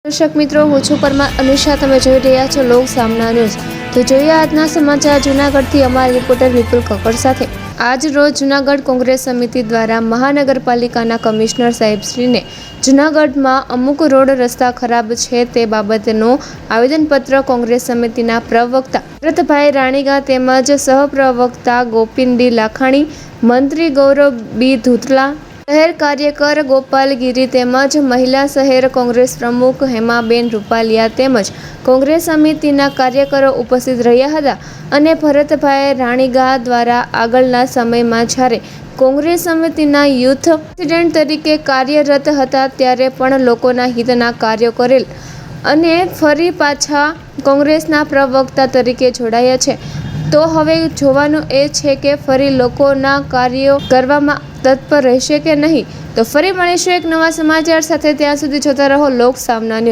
દર્શક મિત્રો, હું છું પરમાર અનુષા. તમે જોઈ રહ્યા છો લોક સામના ન્યૂઝ. તો જોઈએ આજના સમાચાર જૂનાગઢથી અમારા રિપોર્ટર વિપુલ કક્કડ સાથે. આજ રોજ જૂનાગઢ કોંગ્રેસ સમિતિ દ્વારા મહાનગરપાલિકાના કમિશનર સાહેબશ્રીને જૂનાગઢમાં અમુક રોડ રસ્તા ખરાબ છે તે બાબતનું આવેદનપત્ર કોંગ્રેસ સમિતિના પ્રવક્તા ભરતભાઈ રાણીગા તેમજ સહપ્રવક્તા ગોપીન ડી લાખાણી, મંત્રી ગૌરવ બી ધૂતલા, શહેર કાર્યકર ગોપાલ ગીરી તેમજ મહિલા શહેર કોંગ્રેસ પ્રમુખ હેમાબેન રૂપાલિયા તેમજ કોંગ્રેસ સમિતિના કાર્યકરો ઉપસ્થિત રહ્યા હતા. અને ભરતભાઈ રાણીગા દ્વારા આગળના સમયમાં જ્યારે કોંગ્રેસ સમિતિના યુથ પ્રેસિડેન્ટ તરીકે કાર્યરત હતા ત્યારે પણ લોકોના હિતના કાર્યો કરેલ અને ફરી પાછા કોંગ્રેસના પ્રવક્તા તરીકે જોડાયા છે. તો હવે જોવાનું એ છે કે ફરી લોકોના કાર્યો કરવામાં તત્પર રહેશે કે નહીં. તો ફરી મળીશું એક નવા સમાચાર સાથે. ત્યાં સુધી જોતા રહો લોક સામના ન્યૂઝ.